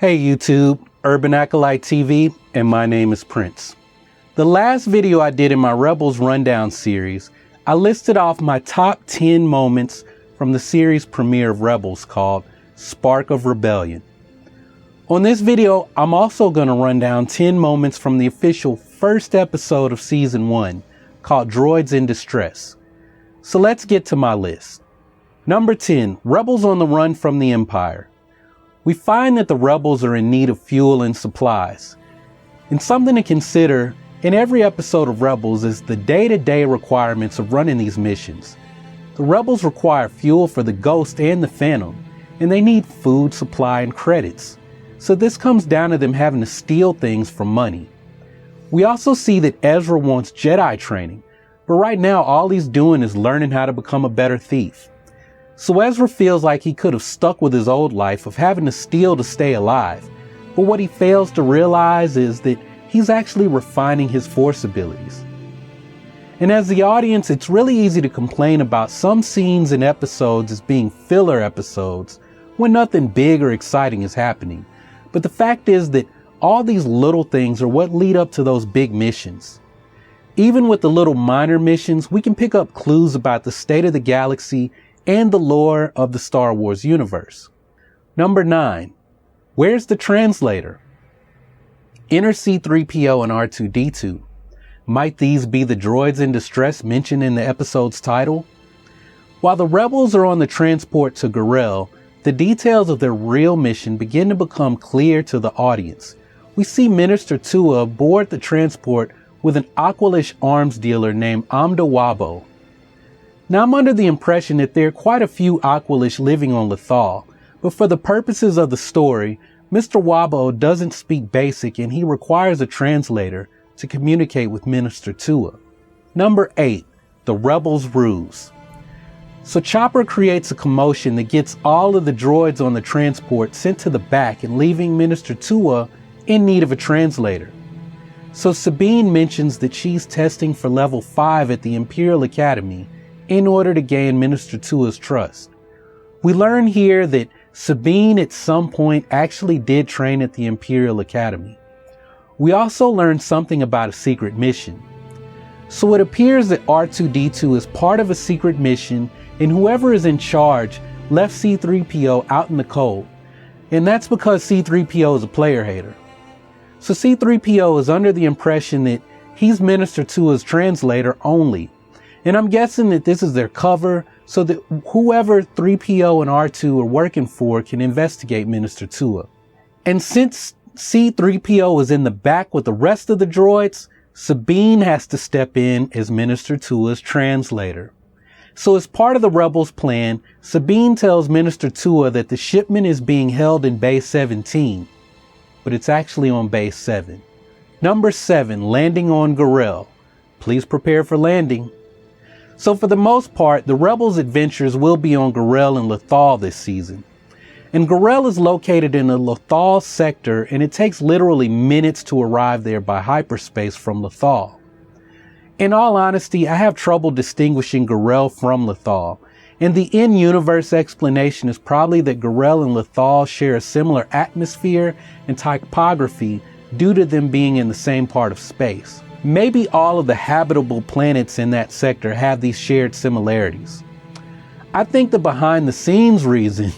Hey YouTube, Urban Acolyte TV, and my name is Prince. The last video I did in my Rebels Rundown series, I listed off my top 10 moments from the series premiere of Rebels called Spark of Rebellion. On this video, I'm also going to run down 10 moments from the official first episode of Season 1 called Droids in Distress. So let's get to my list. Number 10, Rebels on the Run from the Empire. We find that the rebels are in need of fuel and supplies. And something to consider in every episode of Rebels is the day-to-day requirements of running these missions. The rebels require fuel for the Ghost and the Phantom, and they need food, supply, and credits. So this comes down to them having to steal things for money. We also see that Ezra wants Jedi training, but right now all he's doing is learning how to become a better thief. So Ezra feels like he could have stuck with his old life of having to steal to stay alive, but what he fails to realize is that he's actually refining his Force abilities. And as the audience, it's really easy to complain about some scenes and episodes as being filler episodes when nothing big or exciting is happening. But the fact is that all these little things are what lead up to those big missions. Even with the little minor missions, we can pick up clues about the state of the galaxy and the lore of the Star Wars universe. Number 9. Where's the translator? Enter C-3PO and R2-D2. Might these be the droids in distress mentioned in the episode's title? While the rebels are on the transport to Garel, the details of their real mission begin to become clear to the audience. We see Minister Tua board the transport with an Aqualish arms dealer named Amda Wabo. Now, I'm under the impression that there are quite a few Aqualish living on Lothal, but for the purposes of the story, Mr. Wabo doesn't speak basic and he requires a translator to communicate with Minister Tua. Number 8. The Rebels' Ruse. So Chopper creates a commotion that gets all of the droids on the transport sent to the back and leaving Minister Tua in need of a translator. So Sabine mentions that she's testing for level 5 at the Imperial Academy in order to gain Minister Tua's trust. We learn here that Sabine at some point actually did train at the Imperial Academy. We also learn something about a secret mission. So it appears that R2-D2 is part of a secret mission and whoever is in charge left C-3PO out in the cold. And that's because C-3PO is a player hater. So C-3PO is under the impression that he's Minister Tua's translator only. And I'm guessing that this is their cover so that whoever 3PO and R2 are working for can investigate Minister Tua. And since C-3PO is in the back with the rest of the droids, Sabine has to step in as Minister Tua's translator. So as part of the rebels' plan, Sabine tells Minister Tua that the shipment is being held in Base 17, but it's actually on Base 7. Number 7, landing on Garel. Please prepare for landing. So for the most part, the rebels' adventures will be on Garel and Lothal this season. And Garel is located in the Lothal sector and it takes literally minutes to arrive there by hyperspace from Lothal. In all honesty, I have trouble distinguishing Garel from Lothal. And the in-universe explanation is probably that Garel and Lothal share a similar atmosphere and typography due to them being in the same part of space. Maybe all of the habitable planets in that sector have these shared similarities. I think the behind the scenes reason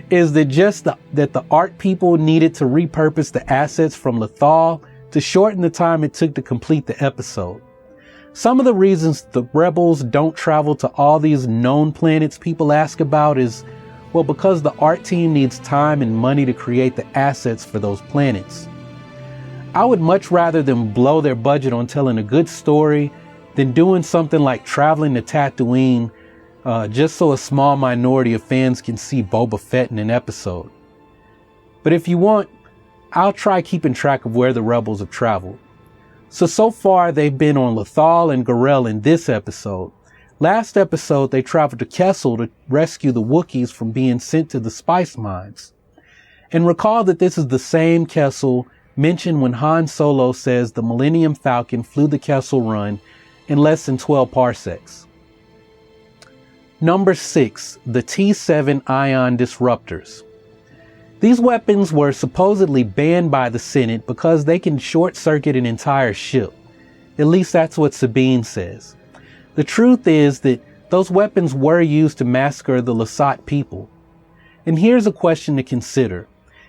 is that that the art people needed to repurpose the assets from Lothal to shorten the time it took to complete the episode. Some of the reasons the rebels don't travel to all these known planets people ask about is, well, because the art team needs time and money to create the assets for those planets. I would much rather them blow their budget on telling a good story than doing something like traveling to Tatooine just so a small minority of fans can see Boba Fett in an episode. But if you want, I'll try keeping track of where the rebels have traveled. So far they've been on Lothal and Garel in this episode. Last episode they traveled to Kessel to rescue the Wookiees from being sent to the spice mines. And recall that this is the same Kessel mentioned when Han Solo says the Millennium Falcon flew the Kessel Run in less than 12 parsecs. Number 6, the T7 ion disruptors. These weapons were supposedly banned by the Senate because they can short-circuit an entire ship. At least that's what Sabine says. The truth is that those weapons were used to massacre the Lasat people. And here's a question to consider.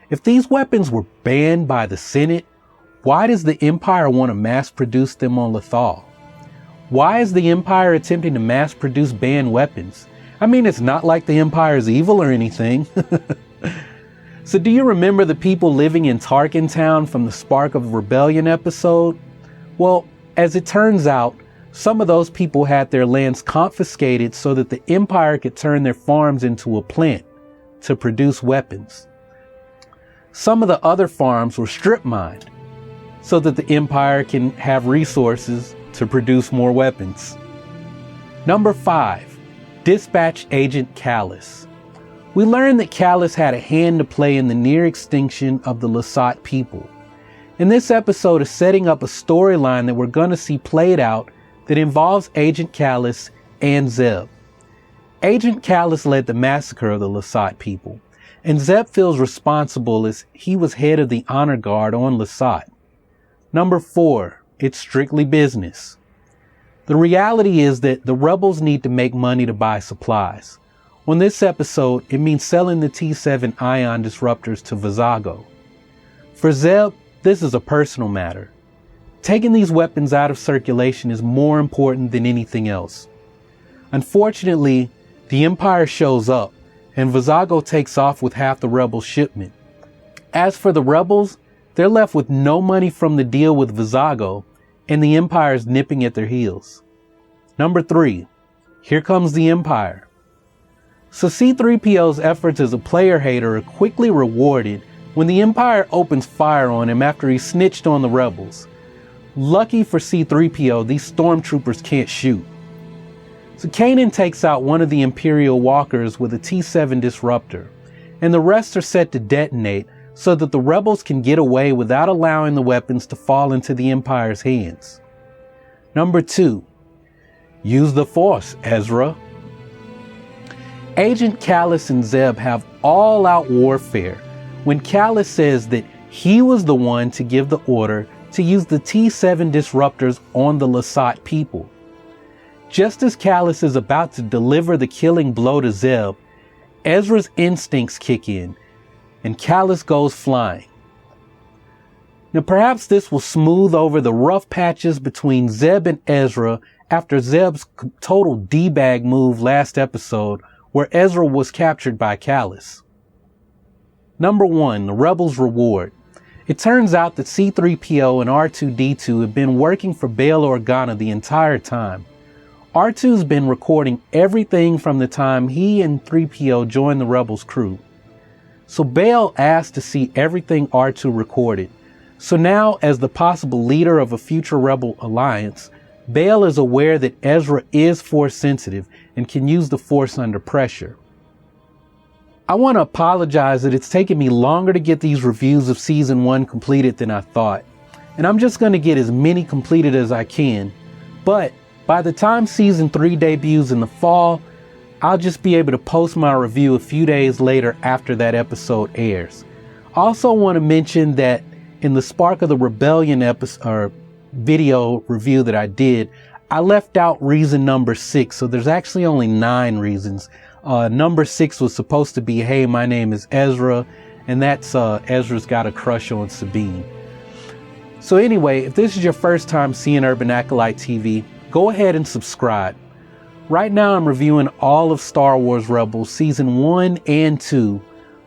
If these weapons were banned by the Senate, why does the Empire want to mass produce them on Lothal? Why is the Empire attempting to mass produce banned weapons? I mean, it's not like the Empire is evil or anything. So do you remember the people living in Tarkin Town from the Spark of Rebellion episode? Well, as it turns out, some of those people had their lands confiscated so that the Empire could turn their farms into a plant to produce weapons. Some of the other farms were strip mined so that the Empire can have resources to produce more weapons. Number 5, Dispatch Agent Kallus. We learned that Kallus had a hand to play in the near extinction of the Lasat people. And this episode is setting up a storyline that we're going to see played out that involves Agent Kallus and Zeb. Agent Kallus led the massacre of the Lasat people, and Zeb feels responsible as he was head of the honor guard on Lasat. Number 4, it's strictly business. The reality is that the rebels need to make money to buy supplies. On this episode, it means selling the T7 ion disruptors to Vizago. For Zeb, this is a personal matter. Taking these weapons out of circulation is more important than anything else. Unfortunately, the Empire shows up, and Vizago takes off with half the rebel shipment. As for the rebels, they're left with no money from the deal with Vizago, and the Empire is nipping at their heels. Number 3, here comes the Empire. So C-3PO's efforts as a player hater are quickly rewarded when the Empire opens fire on him after he snitched on the rebels. Lucky for C-3PO, these stormtroopers can't shoot. So Kanan takes out one of the Imperial walkers with a T-7 disruptor, and the rest are set to detonate so that the rebels can get away without allowing the weapons to fall into the Empire's hands. Number 2, use the Force, Ezra. Agent Kallus and Zeb have all-out warfare when Kallus says that he was the one to give the order to use the T7 disruptors on the Lasat people. Just as Kallus is about to deliver the killing blow to Zeb, Ezra's instincts kick in, and Kallus goes flying. Now perhaps this will smooth over the rough patches between Zeb and Ezra after Zeb's total D-bag move last episode, where Ezra was captured by Kallus. Number 1, the Rebels' reward. It turns out that C-3PO and R2-D2 have been working for Bail Organa the entire time. R2's been recording everything from the time he and 3PO joined the Rebels crew. So Bail asked to see everything R2 recorded. So now, as the possible leader of a future Rebel alliance, Bail is aware that Ezra is Force sensitive and can use the Force under pressure. I want to apologize that it's taken me longer to get these reviews of Season 1 completed than I thought. And I'm just going to get as many completed as I can. But by the time Season 3 debuts in the fall, I'll just be able to post my review a few days later after that episode airs. I also want to mention that in the Spark of the Rebellion video review that I did, I left out reason number 6, so there's actually only 9 reasons. Number 6 was supposed to be, hey, my name is Ezra, and that's Ezra's got a crush on Sabine. So anyway, if this is your first time seeing Urban Acolyte TV, go ahead and subscribe. Right now I'm reviewing all of Star Wars Rebels Season 1 and 2,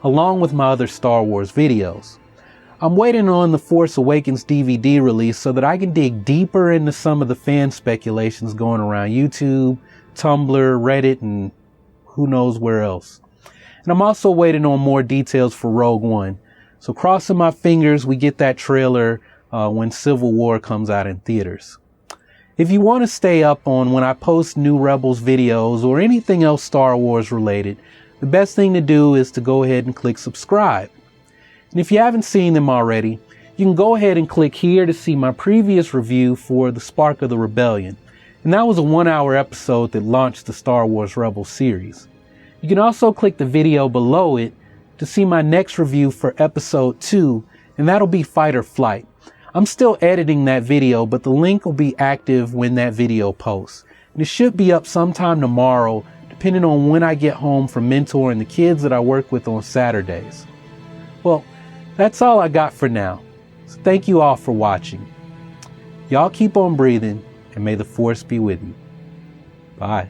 along with my other Star Wars videos. I'm waiting on the Force Awakens DVD release so that I can dig deeper into some of the fan speculations going around YouTube, Tumblr, Reddit, and who knows where else. And I'm also waiting on more details for Rogue One. So crossing my fingers we get that trailer when Civil War comes out in theaters. If you want to stay up on when I post new Rebels videos or anything else Star Wars related, the best thing to do is to go ahead and click subscribe. And if you haven't seen them already, you can go ahead and click here to see my previous review for the Spark of the Rebellion. And that was a 1-hour episode that launched the Star Wars Rebels series. You can also click the video below it to see my next review for episode 2, and that'll be Fight or Flight. I'm still editing that video, but the link will be active when that video posts. And it should be up sometime tomorrow, depending on when I get home from mentoring the kids that I work with on Saturdays. Well, that's all I got for now. So thank you all for watching. Y'all keep on breathing, and may the force be with you. Bye.